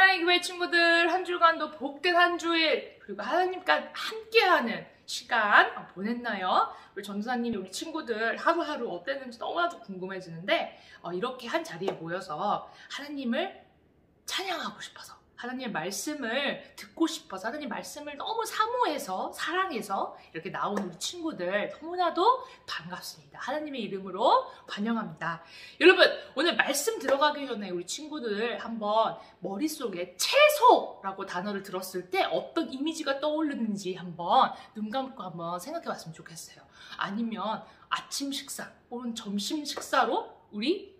사랑의 교회 친구들, 한 주간도 복된 한 주일 그리고 하나님과 함께하는 시간 보냈나요? 우리 전도사님이 우리 친구들 하루하루 어땠는지 너무나도 궁금해지는데 이렇게 한 자리에 모여서 하나님을 찬양하고 싶어서, 하나님의 말씀을 듣고 싶어서, 하나님 말씀을 너무 사모해서, 사랑해서 이렇게 나온 우리 친구들 너무나도 반갑습니다. 하나님의 이름으로 환영합니다. 여러분, 오늘 말씀 들어가기 전에 우리 친구들 한번 머릿속에 채소라고 단어를 들었을 때 어떤 이미지가 떠오르는지 한번 눈 감고 한번 생각해 봤으면 좋겠어요. 아니면 아침 식사 혹은 점심 식사로 우리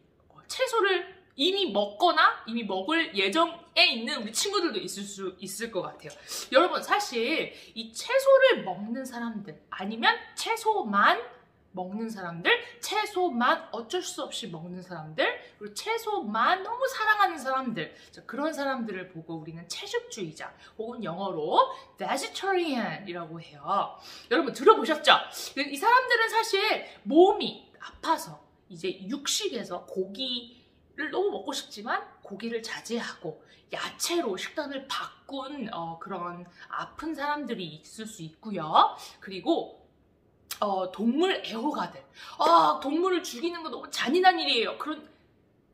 채소를 이미 먹거나 이미 먹을 예정에 있는 우리 친구들도 있을 수 있을 것 같아요. 여러분, 사실 이 채소를 먹는 사람들, 아니면 채소만 먹는 사람들, 채소만 어쩔 수 없이 먹는 사람들, 그리고 채소만 너무 사랑하는 사람들, 그런 사람들을 보고 우리는 채식주의자 혹은 영어로 vegetarian이라고 해요. 여러분 들어보셨죠? 이 사람들은 사실 몸이 아파서 이제 육식에서 고기를 너무 먹고 싶지만 고기를 자제하고 야채로 식단을 바꾼 그런 아픈 사람들이 있을 수 있고요. 그리고 동물 애호가들, 동물을 죽이는 거 너무 잔인한 일이에요. 그런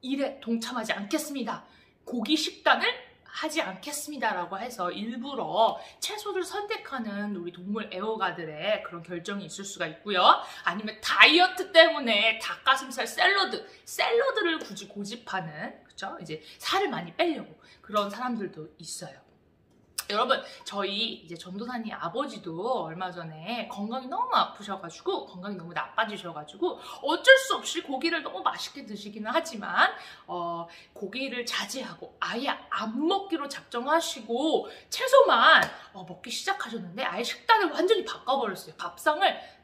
일에 동참하지 않겠습니다. 고기 식단을 하지 않겠습니다 라고 해서 일부러 채소를 선택하는 우리 동물 애호가들의 그런 결정이 있을 수가 있고요. 아니면 다이어트 때문에 닭가슴살 샐러드를 굳이 고집하는, 그쵸? 이제 살을 많이 빼려고 그런 사람들도 있어요. 여러분, 저희 이제 전도사님 아버지도 얼마 전에 건강이 너무 아프셔가지고, 건강이 너무 나빠지셔가지고 어쩔 수 없이 고기를 너무 맛있게 드시기는 하지만 고기를 자제하고 아예 안 먹기로 작정하시고 채소만 먹기 시작하셨는데 아예 식단을 완전히 바꿔버렸어요.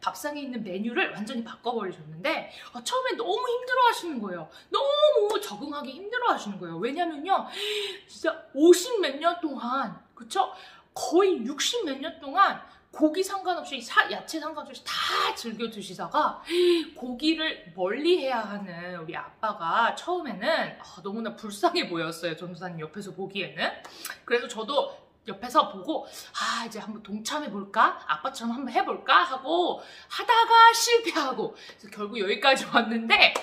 밥상에 있는 메뉴를 완전히 바꿔버리셨는데 처음에 너무 힘들어 하시는 거예요. 너무 적응하기 힘들어 하시는 거예요. 왜냐면요, 진짜 50 몇 년 동안, 그쵸? 거의 60 몇 년 동안 고기 상관없이, 야채 상관없이 다 즐겨 드시다가 고기를 멀리해야 하는 우리 아빠가 처음에는 너무나 불쌍해 보였어요. 전도사님 옆에서 보기에는. 그래서 저도 옆에서 보고 이제 한번 동참해볼까? 아빠처럼 한번 해볼까? 하고 하다가 실패하고 그래서 결국 여기까지 왔는데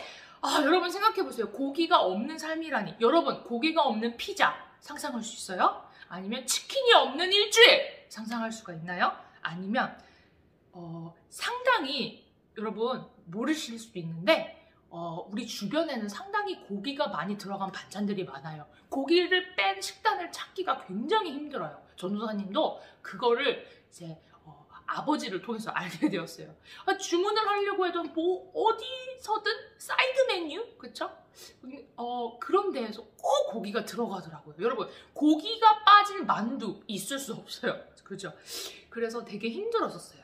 여러분 생각해보세요. 고기가 없는 삶이라니. 여러분, 고기가 없는 피자 상상할 수 있어요? 아니면 치킨이 없는 일주일 상상할 수가 있나요? 아니면 상당히 여러분 모르실 수도 있는데 우리 주변에는 상당히 고기가 많이 들어간 반찬들이 많아요. 고기를 뺀 식단을 찾기가 굉장히 힘들어요. 전도사님도 그거를 이제 아버지를 통해서 알게 되었어요. 주문을 하려고 해도 뭐 어디서든 사이드 메뉴, 그쵸? 그런 데에서 꼭 고기가 들어가더라고요. 여러분, 고기가 빠진 만두 있을 수 없어요. 그죠? 그래서 되게 힘들었었어요.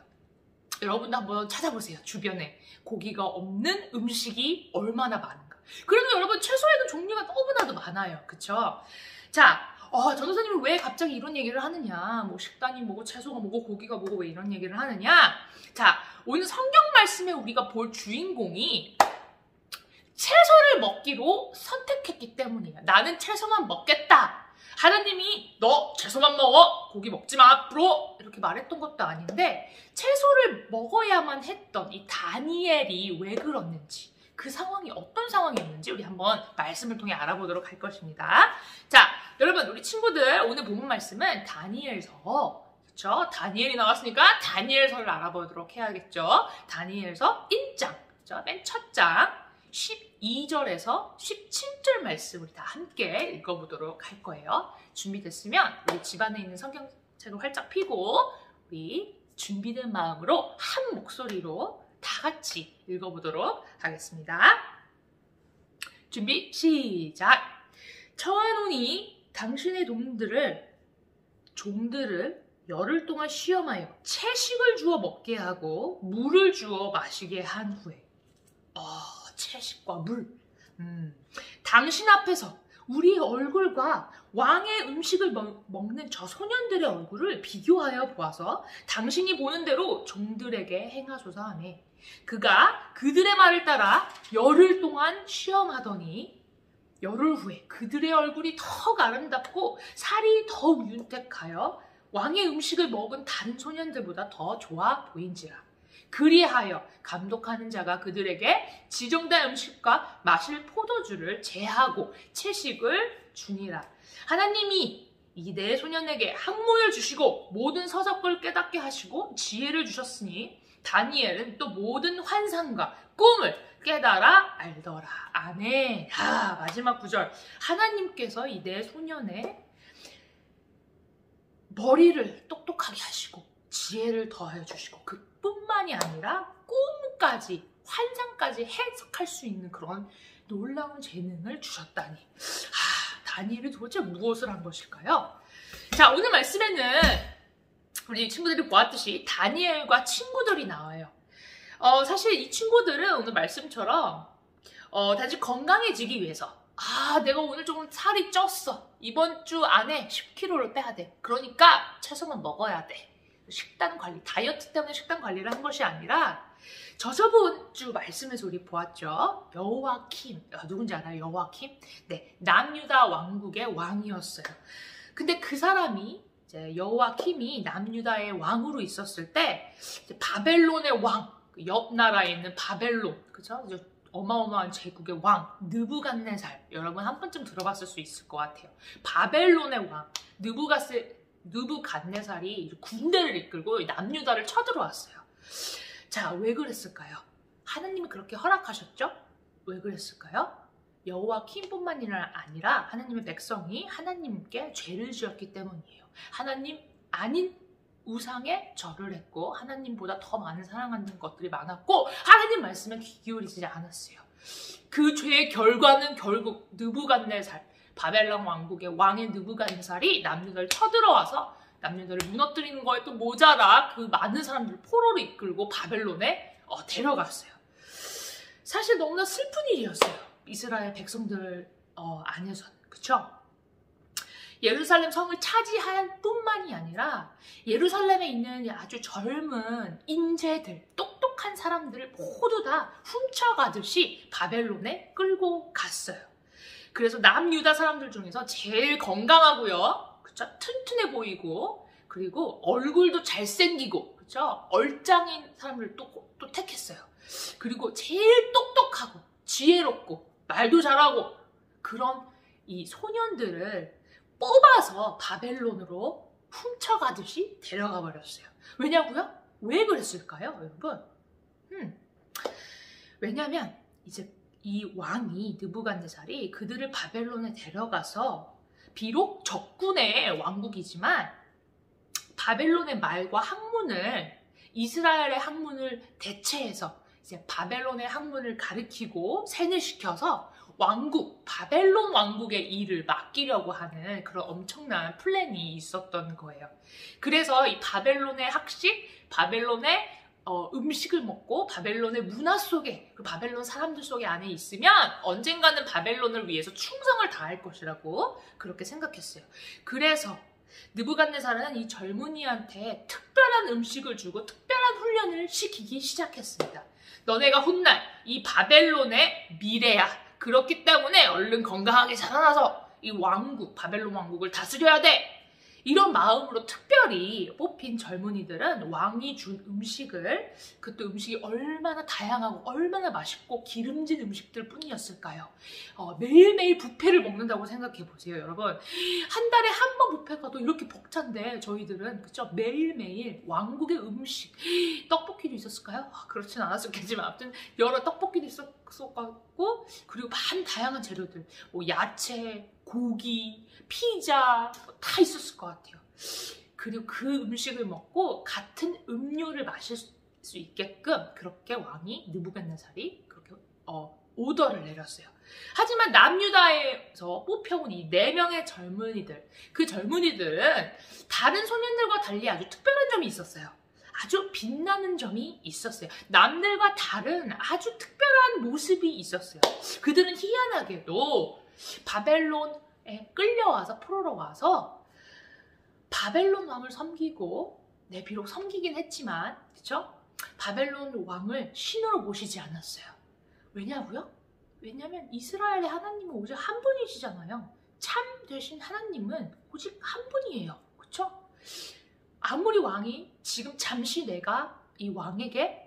여러분도 한번 찾아보세요. 주변에 고기가 없는 음식이 얼마나 많은가. 그래도 여러분, 채소에는 종류가 너무나도 많아요. 그쵸? 자, 전도사님은 왜 갑자기 이런 얘기를 하느냐, 뭐 식단이 뭐고 채소가 뭐고 고기가 뭐고 왜 이런 얘기를 하느냐. 자, 오늘 성경 말씀에 우리가 볼 주인공이 채소를 먹기로 선택했기 때문이에요. 나는 채소만 먹겠다. 하나님이 너 채소만 먹어, 고기 먹지 마 앞으로, 이렇게 말했던 것도 아닌데 채소를 먹어야만 했던 이 다니엘이 왜 그랬는지, 그 상황이 어떤 상황이었는지 우리 한번 말씀을 통해 알아보도록 할 것입니다. 자, 여러분, 우리 친구들 오늘 본문 말씀은 다니엘서, 그쵸? 다니엘이 나왔으니까 다니엘서를 알아보도록 해야겠죠. 다니엘서 1장, 그쵸? 맨 첫 장 12절에서 17절 말씀 우리 다 함께 읽어보도록 할 거예요. 준비됐으면 우리 집안에 있는 성경책을 활짝 펴고 우리 준비된 마음으로 한 목소리로 다 같이 읽어보도록 하겠습니다. 준비 시작. 청하노니 당신의 종들을 열흘 동안 시험하여 채식을 주어 먹게 하고 물을 주어 마시게 한 후에, 채식과 물, 당신 앞에서 우리의 얼굴과 왕의 음식을 먹는 저 소년들의 얼굴을 비교하여 보아서 당신이 보는 대로 종들에게 행하소서 하매, 그가 그들의 말을 따라 열흘 동안 시험하더니 열흘 후에 그들의 얼굴이 더욱 아름답고 살이 더욱 윤택하여 왕의 음식을 먹은 다른 소년들보다 더 좋아 보인지라. 그리하여 감독하는 자가 그들에게 지정된 음식과 마실 포도주를 제하고 채식을 주니라. 하나님이 이 네 소년에게 학문을 주시고 모든 서적을 깨닫게 하시고 지혜를 주셨으니 다니엘은 또 모든 환상과 꿈을 깨달아 알더라. 아멘. 마지막 구절. 하나님께서 이 네 소년의 머리를 똑똑하게 하시고 지혜를 더하여 주시고 그뿐만이 아니라 꿈까지 환상까지 해석할 수 있는 그런 놀라운 재능을 주셨다니. 다니엘이 도대체 무엇을 한 것일까요? 자, 오늘 말씀에는 우리 친구들이 보았듯이 다니엘과 친구들이 나와요. 사실 이 친구들은 오늘 말씀처럼 단지 건강해지기 위해서 내가 오늘 조금 살이 쪘어. 이번 주 안에 10kg를 빼야 돼. 그러니까 채소만 먹어야 돼. 식단 관리, 다이어트 때문에 식단 관리를 한 것이 아니라 저번 주 말씀에서 우리 보았죠. 여호야킴, 누군지 알아요? 여호야킴? 네, 남유다 왕국의 왕이었어요. 근데 그 사람이 이제 여호야킴이 남유다의 왕으로 있었을 때 이제 바벨론의 왕, 옆 나라에 있는 바벨론, 그죠? 어마어마한 제국의 왕 느부갓네살, 여러분 한 번쯤 들어봤을 수 있을 것 같아요. 바벨론의 왕 느부갓네살이 군대를 이끌고 남유다를 쳐들어왔어요. 자, 왜 그랬을까요? 하나님이 그렇게 허락하셨죠? 왜 그랬을까요? 여호야킴뿐만 아니라 하나님의 백성이 하나님께 죄를 지었기 때문이에요. 하나님 아닌 우상에 절을 했고 하나님보다 더 많은 사랑하는 것들이 많았고 하나님 말씀에 귀 기울이지 않았어요. 그 죄의 결과는 결국 느부갓네살, 바벨론 왕국의 왕의 느부갓네살이 남유다를 쳐들어와서 남유다를 무너뜨리는 거에 또 모자라 그 많은 사람들을 포로로 이끌고 바벨론에 데려갔어요. 사실 너무나 슬픈 일이었어요. 이스라엘 백성들 안에서는. 그쵸? 예루살렘 성을 차지할 뿐만이 아니라 예루살렘에 있는 아주 젊은 인재들, 똑똑한 사람들을 모두 다 훔쳐가듯이 바벨론에 끌고 갔어요. 그래서 남유다 사람들 중에서 제일 건강하고요, 그쵸? 튼튼해 보이고, 그리고 얼굴도 잘생기고, 그쵸? 얼짱인 사람들 또 택했어요. 그리고 제일 똑똑하고 지혜롭고 말도 잘하고 그런 이 소년들을 뽑아서 바벨론으로 훔쳐가듯이 데려가 버렸어요. 왜냐고요? 왜 그랬을까요, 여러분? 왜냐면 이제 이 왕이 느부갓네살이 그들을 바벨론에 데려가서 비록 적군의 왕국이지만 바벨론의 말과 학문을 이스라엘의 학문을 대체해서 이제 바벨론의 학문을 가르치고 세뇌시켜서 바벨론 왕국의 일을 맡기려고 하는 그런 엄청난 플랜이 있었던 거예요. 그래서 이 바벨론의 학식, 바벨론의 음식을 먹고 바벨론의 문화 속에, 그 바벨론 사람들 속에 안에 있으면 언젠가는 바벨론을 위해서 충성을 다할 것이라고 그렇게 생각했어요. 그래서 느부갓네살은 이 젊은이한테 특별한 음식을 주고 특별한 훈련을 시키기 시작했습니다. 너네가 훗날 이 바벨론의 미래야. 그렇기 때문에 얼른 건강하게 자라나서 이 왕국, 바벨론 왕국을 다스려야 돼. 이런 마음으로 특별히 뽑힌 젊은이들은 왕이 준 음식을, 그것도 음식이 얼마나 다양하고 얼마나 맛있고 기름진 음식들 뿐이었을까요? 매일매일 뷔페를 먹는다고 생각해 보세요, 여러분. 한 달에 한 번 뷔페 가도 이렇게 벅찬데 저희들은 그쵸? 매일매일 왕국의 음식, 떡볶이도 있었을까요? 그렇진 않았었겠지만 아무튼 여러 떡볶이도 있었고, 그리고 다양한 재료들, 뭐 야채, 고기, 피자 다 있었을 것 같아요. 그리고 그 음식을 먹고 같은 음료를 마실 수 있게끔 그렇게 왕이 느부갓네살이 그렇게 오더를 내렸어요. 하지만 남유다에서 뽑혀온 이 4명의 젊은이들, 그 젊은이들은 다른 소년들과 달리 아주 특별한 점이 있었어요. 아주 빛나는 점이 있었어요. 남들과 다른 아주 특별한 모습이 있었어요. 그들은 희한하게도 바벨론에 끌려와서 포로로 와서 바벨론 왕을 섬기고, 비록 섬기긴 했지만, 그쵸? 바벨론 왕을 신으로 모시지 않았어요. 왜냐고요? 왜냐하면 이스라엘의 하나님은 오직 한 분이시잖아요. 참 되신 하나님은 오직 한 분이에요. 그쵸? 아무리 왕이 지금 잠시 내가 이 왕에게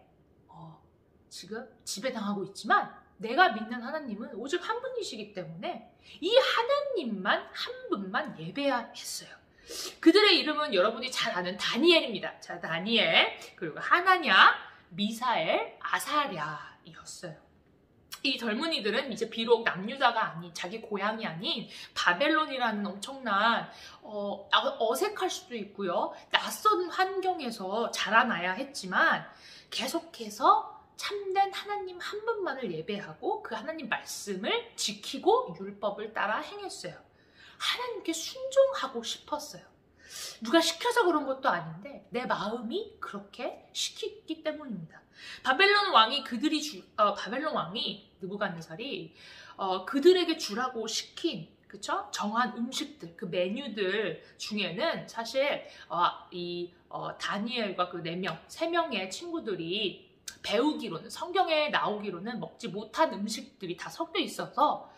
지금 지배당하고 있지만 내가 믿는 하나님은 오직 한 분이시기 때문에 이 하나님만 한 분만 예배해야 했어요. 그들의 이름은 여러분이 잘 아는 다니엘입니다. 자, 다니엘, 그리고 하나냐, 미사엘, 아사랴이었어요. 이 젊은이들은 이제 비록 남유다가 아닌, 자기 고향이 아닌 바벨론이라는 엄청난 어색할 수도 있고요. 낯선 환경에서 자라나야 했지만 계속해서 참된 하나님 한 분만을 예배하고 그 하나님 말씀을 지키고 율법을 따라 행했어요. 하나님께 순종하고 싶었어요. 누가 시켜서 그런 것도 아닌데 내 마음이 그렇게 시켰기 때문입니다. 바벨론 왕이 느부갓네살이 그들에게 주라고 시킨, 그쵸? 정한 음식들, 그 메뉴들 중에는 사실 다니엘과 그 3명의 친구들이 배우기로는, 성경에 나오기로는 먹지 못한 음식들이 다 섞여 있어서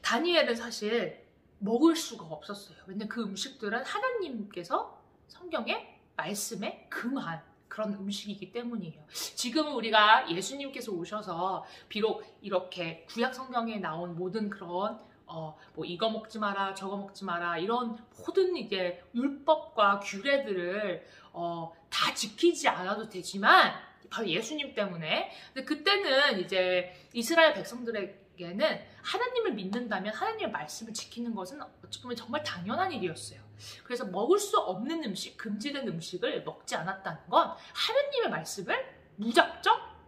다니엘은 사실 먹을 수가 없었어요. 왜냐면 그 음식들은 하나님께서 성경의 말씀에 금한 그런 음식이기 때문이에요. 지금은 우리가 예수님께서 오셔서 비록 이렇게 구약 성경에 나온 모든 그런 뭐 이거 먹지 마라 저거 먹지 마라 이런 모든 이제 율법과 규례들을 다 지키지 않아도 되지만 바로 예수님 때문에. 근데 그때는 이제 이스라엘 백성들에게는 하나님을 믿는다면 하나님의 말씀을 지키는 것은 어찌 보면 정말 당연한 일이었어요. 그래서 먹을 수 없는 음식, 금지된 음식을 먹지 않았다는 건 하나님의 말씀을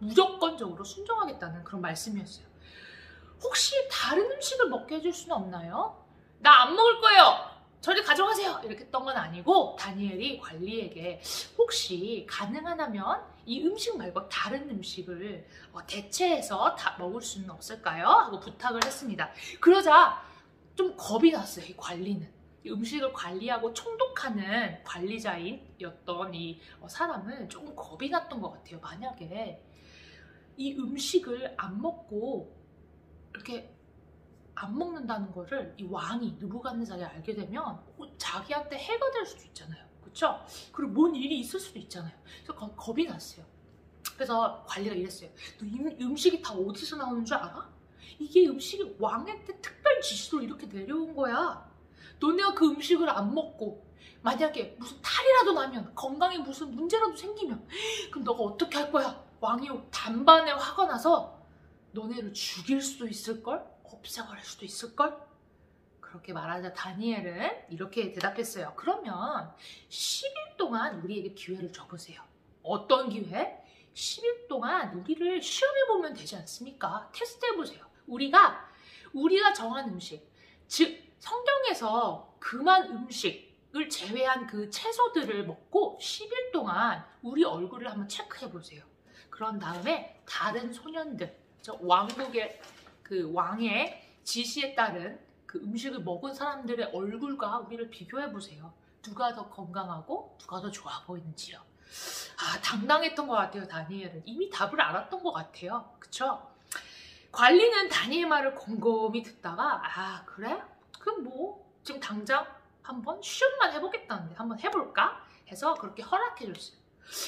무조건적으로 순종하겠다는 그런 말씀이었어요. 혹시 다른 음식을 먹게 해줄 수는 없나요? 나 안 먹을 거예요. 저리 가져가세요. 이렇게 했던 건 아니고 다니엘이 관리에게 혹시 가능하다면 이 음식 말고 다른 음식을 대체해서 다 먹을 수는 없을까요? 하고 부탁을 했습니다. 그러자 좀 겁이 났어요. 이 관리는. 이 음식을 관리하고 총독하는 관리자였던 이 사람은 조금 겁이 났던 것 같아요. 만약에 이 음식을 안 먹고 이렇게 안 먹는다는 거를 이 왕이 느부갓네살이 알게 되면 자기한테 해가 될 수도 있잖아요. 그렇죠? 그리고 뭔 일이 있을 수도 있잖아요. 그래서 겁이 났어요. 그래서 관리가 이랬어요. 너 음식이 다 어디서 나오는 줄 알아? 이게 음식이 왕한테 특별 지시로 이렇게 내려온 거야. 너네가 그 음식을 안 먹고 만약에 무슨 탈이라도 나면, 건강에 무슨 문제라도 생기면 그럼 너가 어떻게 할 거야? 왕이 단번에 화가 나서 너네를 죽일 수도 있을걸? 없애버릴 수도 있을걸? 그렇게 말하자 다니엘은 이렇게 대답했어요. 그러면 10일 동안 우리에게 기회를 줘보세요. 어떤 기회? 10일 동안 우리를 시험해보면 되지 않습니까? 테스트해보세요. 우리가 정한 음식, 즉 성경에서 금한 음식을 제외한 그 채소들을 먹고 10일 동안 우리 얼굴을 한번 체크해보세요. 그런 다음에 다른 소년들, 왕국의 그 왕의 지시에 따른 그 음식을 먹은 사람들의 얼굴과 우리를 비교해보세요. 누가 더 건강하고 누가 더 좋아 보이는지요. 당당했던 것 같아요. 다니엘은 이미 답을 알았던 것 같아요. 그쵸? 관리는 다니엘 말을 곰곰이 듣다가 그래? 그럼 뭐 지금 당장 한번 시험만 해보겠다는데 한번 해볼까? 해서 그렇게 허락해줬어요.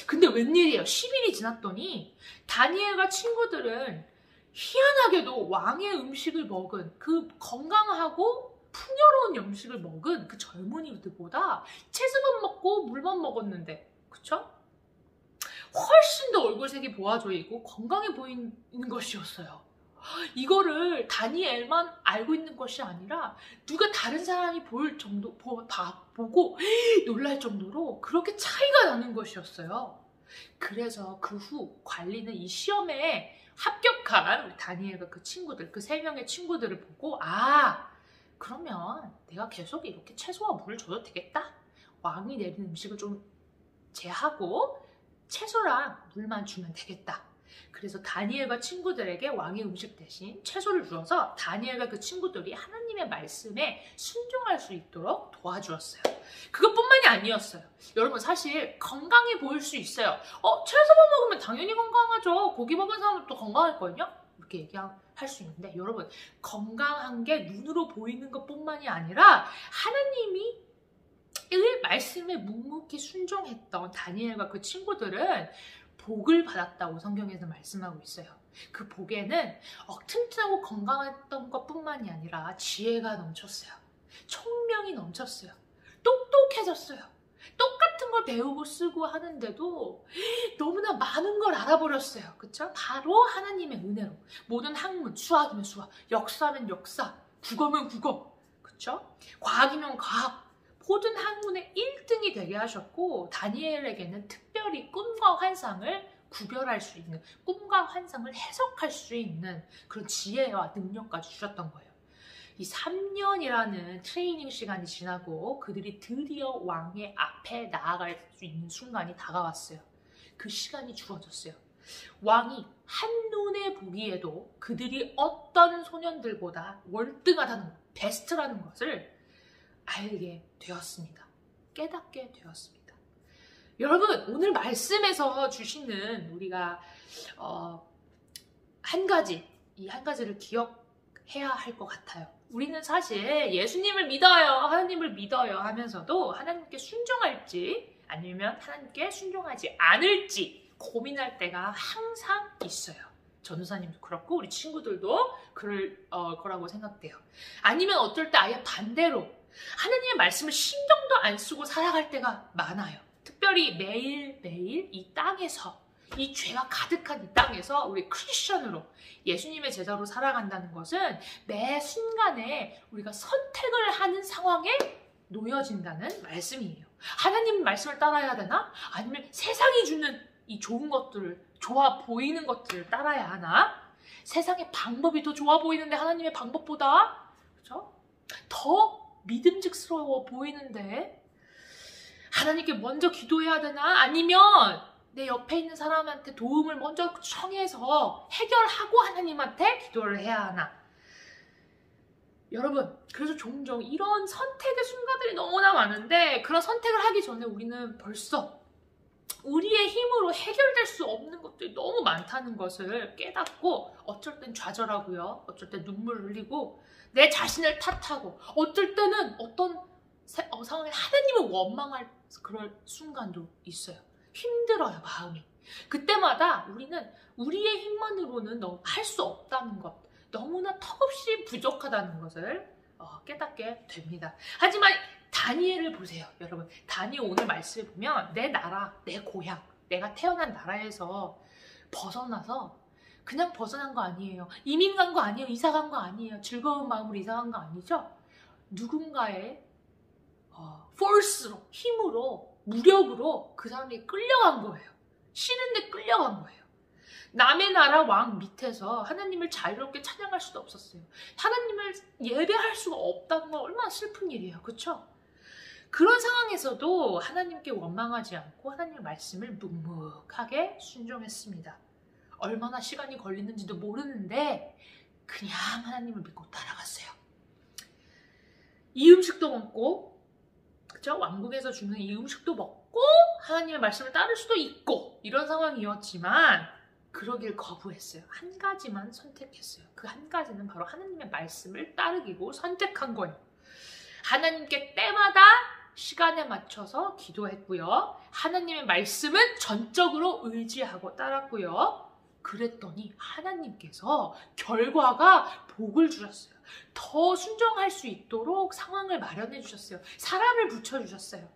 근데 웬일이에요. 10일이 지났더니 다니엘과 친구들은 희한하게도 왕의 음식을 먹은, 그 건강하고 풍요로운 음식을 먹은 그 젊은이들보다 채소만 먹고 물만 먹었는데, 그쵸? 훨씬 더 얼굴색이 보아져 있고 건강해 보이는 것이었어요. 이거를 다니엘만 알고 있는 것이 아니라 누가 다른 사람이 보고 놀랄 정도로 그렇게 차이가 나는 것이었어요. 그래서 그 후 관리는 이 시험에 합격한 우리 다니엘과 그 친구들, 그 3명의 친구들을 보고 그러면 내가 계속 이렇게 채소와 물을 줘도 되겠다. 왕이 내린 음식을 좀 제하고 채소랑 물만 주면 되겠다. 그래서 다니엘과 친구들에게 왕의 음식 대신 채소를 주어서 다니엘과 그 친구들이 하나님의 말씀에 순종할 수 있도록 도와주었어요. 그것뿐만이 아니었어요. 여러분 사실 건강해 보일 수 있어요. 채소만 먹으면 당연히 건강하죠. 고기 먹은 사람은 또 건강할걸요? 이렇게 할 수 있는데, 여러분, 건강한 게 눈으로 보이는 것뿐만이 아니라 하나님이 의 말씀에 묵묵히 순종했던 다니엘과 그 친구들은 복을 받았다고 성경에서 말씀하고 있어요. 그 복에는 튼튼하고 건강했던 것뿐만이 아니라 지혜가 넘쳤어요. 총명이 넘쳤어요. 똑똑해졌어요. 똑같은 걸 배우고 쓰고 하는데도 너무나 많은 걸 알아버렸어요. 그쵸? 바로 하나님의 은혜로. 모든 학문, 수학이면 수학, 역사면 역사, 국어면 국어, 그쵸? 과학이면 과학, 모든 학문의 1등이 되게 하셨고, 다니엘에게는 특별히 꿈과 환상을 구별할 수 있는, 꿈과 환상을 해석할 수 있는 그런 지혜와 능력까지 주셨던 거예요. 이 3년이라는 트레이닝 시간이 지나고 그들이 드디어 왕의 앞에 나아갈 수 있는 순간이 다가왔어요. 그 시간이 주어졌어요. 왕이 한눈에 보기에도 그들이 어떤 소년들보다 월등하다는 것, 베스트라는 것을 알게 되었습니다. 깨닫게 되었습니다. 여러분, 오늘 말씀에서 주시는 우리가 이 한 가지를 기억해야 할 것 같아요. 우리는 사실 예수님을 믿어요, 하나님을 믿어요 하면서도 하나님께 순종할지 아니면 하나님께 순종하지 않을지 고민할 때가 항상 있어요. 전도사님도 그렇고 우리 친구들도 그럴 거라고 생각돼요. 아니면 어떨 때 아예 반대로 하나님의 말씀을 신경도 안 쓰고 살아갈 때가 많아요. 특별히 매일매일 이 땅에서, 이 죄가 가득한 이 땅에서 우리 크리스천으로 예수님의 제자로 살아간다는 것은 매 순간에 우리가 선택을 하는 상황에 놓여진다는 말씀이에요. 하나님 말씀을 따라야 되나? 아니면 세상이 주는 이 좋은 것들을, 좋아 보이는 것들을 따라야 하나? 세상의 방법이 더 좋아 보이는데 하나님의 방법보다, 그렇죠? 더 믿음직스러워 보이는데 하나님께 먼저 기도해야 되나? 아니면 내 옆에 있는 사람한테 도움을 먼저 청해서 해결하고 하나님한테 기도를 해야 하나? 여러분, 그래서 종종 이런 선택의 순간들이 너무나 많은데 그런 선택을 하기 전에 우리는 벌써 우리의 힘으로 해결될 수 없는 것들이 너무 많다는 것을 깨닫고 어쩔 땐 좌절하고요. 어쩔 땐 눈물 흘리고 내 자신을 탓하고 어쩔 때는 어떤 상황에 하나님을 원망할 그럴 순간도 있어요. 힘들어요, 마음이. 그때마다 우리는 우리의 힘만으로는 할 수 없다는 것, 너무나 턱없이 부족하다는 것을 깨닫게 됩니다. 하지만 다니엘을 보세요, 여러분. 다니엘 오늘 말씀을 보면 내 나라, 내 고향, 내가 태어난 나라에서 벗어나서 그냥 벗어난 거 아니에요. 이민 간 거 아니에요. 이사 간 거 아니에요. 즐거운 마음으로 이사 간 거 아니죠. 누군가의 force로, 힘으로, 무력으로 그 사람이 끌려간 거예요. 싫은데 끌려간 거예요. 남의 나라 왕 밑에서 하나님을 자유롭게 찬양할 수도 없었어요. 하나님을 예배할 수가 없다는 건 얼마나 슬픈 일이에요. 그렇죠? 그런 상황에서도 하나님께 원망하지 않고 하나님의 말씀을 묵묵하게 순종했습니다. 얼마나 시간이 걸리는지도 모르는데 그냥 하나님을 믿고 따라갔어요. 이 음식도 먹고, 그쵸? 왕국에서 주는 이 음식도 먹고 하나님의 말씀을 따를 수도 있고 이런 상황이었지만 그러길 거부했어요. 한 가지만 선택했어요. 그 한 가지는 바로 하나님의 말씀을 따르기고 선택한 거예요. 하나님께 때마다 시간에 맞춰서 기도했고요. 하나님의 말씀은 전적으로 의지하고 따랐고요. 그랬더니 하나님께서 결과가 복을 주셨어요. 더 순종할 수 있도록 상황을 마련해 주셨어요. 사람을 붙여주셨어요.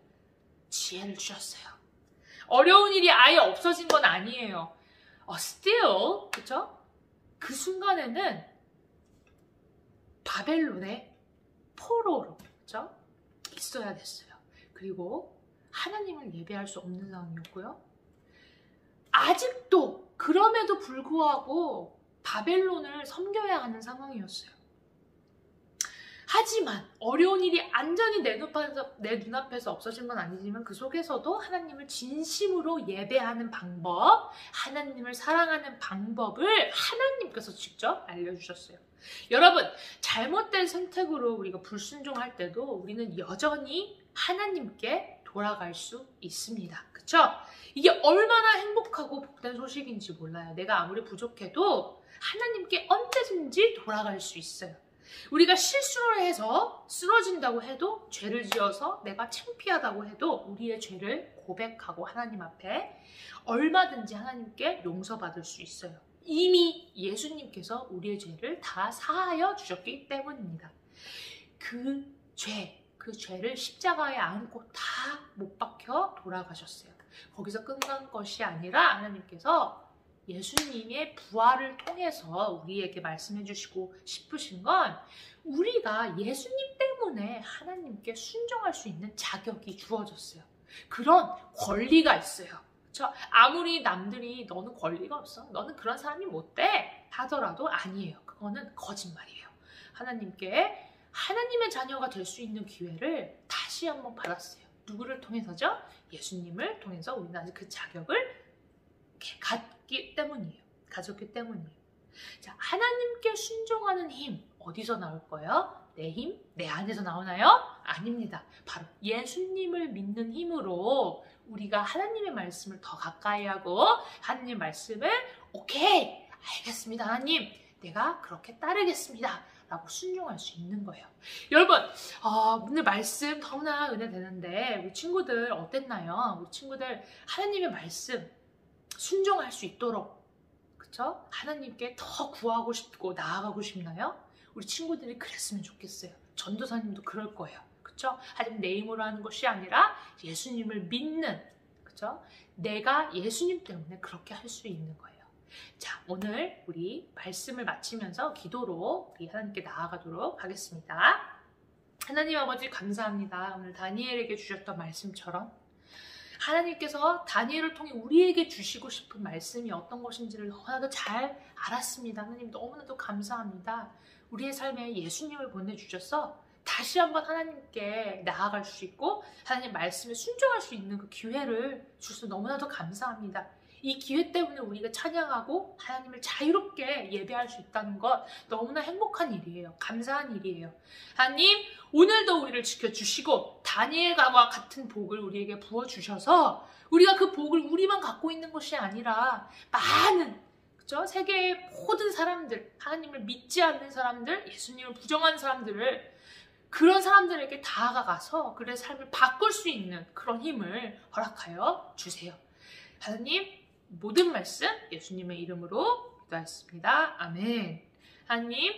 지혜를 주셨어요. 어려운 일이 아예 없어진 건 아니에요. still, 그쵸? 그 순간에는 바벨론의 포로로, 그쵸? 있어야 됐어요. 그리고 하나님을 예배할 수 없는 상황이었고요. 아직도 그럼에도 불구하고 바벨론을 섬겨야 하는 상황이었어요. 하지만 어려운 일이 완전히 내 눈앞에서 없어진 건 아니지만 그 속에서도 하나님을 진심으로 예배하는 방법, 하나님을 사랑하는 방법을 하나님께서 직접 알려주셨어요. 여러분, 잘못된 선택으로 우리가 불순종할 때도 우리는 여전히 하나님께 돌아갈 수 있습니다. 그쵸? 이게 얼마나 행복하고 복된 소식인지 몰라요. 내가 아무리 부족해도 하나님께 언제든지 돌아갈 수 있어요. 우리가 실수를 해서 쓰러진다고 해도, 죄를 지어서 내가 창피하다고 해도 우리의 죄를 고백하고 하나님 앞에 얼마든지 하나님께 용서받을 수 있어요. 이미 예수님께서 우리의 죄를 다 사하여 주셨기 때문입니다. 그 죄를 십자가에 안고 다 못 박혀 돌아가셨어요. 거기서 끝난 것이 아니라 하나님께서 예수님의 부활을 통해서 우리에게 말씀해 주시고 싶으신 건, 우리가 예수님 때문에 하나님께 순종할 수 있는 자격이 주어졌어요. 그런 권리가 있어요. 그렇죠? 아무리 남들이 너는 권리가 없어, 너는 그런 사람이 못 돼 하더라도 아니에요. 그거는 거짓말이에요. 하나님께 하나님의 자녀가 될 수 있는 기회를 다시 한번 받았어요. 누구를 통해서죠? 예수님을 통해서 우리는 그 자격을 가졌기 때문이에요. 자, 하나님께 순종하는 힘 어디서 나올 거예요? 내 힘? 내 안에서 나오나요? 아닙니다. 바로 예수님을 믿는 힘으로 우리가 하나님의 말씀을 더 가까이 하고, 하나님의 말씀을 오케이, 알겠습니다, 하나님, 내가 그렇게 따르겠습니다 라고 순종할 수 있는 거예요. 여러분, 오늘 말씀 너무나 은혜 되는데 우리 친구들 어땠나요? 우리 친구들 하나님의 말씀 순종할 수 있도록, 그쵸? 하나님께 더 구하고 싶고 나아가고 싶나요? 우리 친구들이 그랬으면 좋겠어요. 전도사님도 그럴 거예요. 그쵸? 하지만 내 힘으로 하는 것이 아니라 예수님을 믿는, 그쵸? 내가 예수님 때문에 그렇게 할 수 있는 거예요. 자, 오늘 우리 말씀을 마치면서 기도로 우리 하나님께 나아가도록 하겠습니다. 하나님 아버지, 감사합니다. 오늘 다니엘에게 주셨던 말씀처럼 하나님께서 다니엘을 통해 우리에게 주시고 싶은 말씀이 어떤 것인지를 너무나도 잘 알았습니다. 하나님, 너무나도 감사합니다. 우리의 삶에 예수님을 보내주셔서 다시 한번 하나님께 나아갈 수 있고 하나님 말씀에 순종할 수 있는 그 기회를 주셔서 너무나도 감사합니다. 이 기회 때문에 우리가 찬양하고 하나님을 자유롭게 예배할 수 있다는 것 너무나 행복한 일이에요. 감사한 일이에요. 하나님, 오늘도 우리를 지켜주시고 다니엘과 같은 복을 우리에게 부어주셔서 우리가 그 복을 우리만 갖고 있는 것이 아니라 많은, 그죠? 세계의 모든 사람들, 하나님을 믿지 않는 사람들, 예수님을 부정하는 사람들을, 그런 사람들에게 다가가서 그들의 삶을 바꿀 수 있는 그런 힘을 허락하여 주세요. 하나님, 모든 말씀 예수님의 이름으로 기도하였습니다. 아멘. 하나님,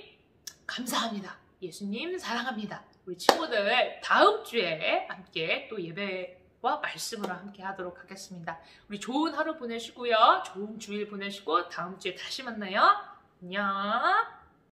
감사합니다. 예수님 사랑합니다. 우리 친구들 다음 주에 함께 또 예배와 말씀으로 함께 하도록 하겠습니다. 우리 좋은 하루 보내시고요. 좋은 주일 보내시고 다음 주에 다시 만나요. 안녕.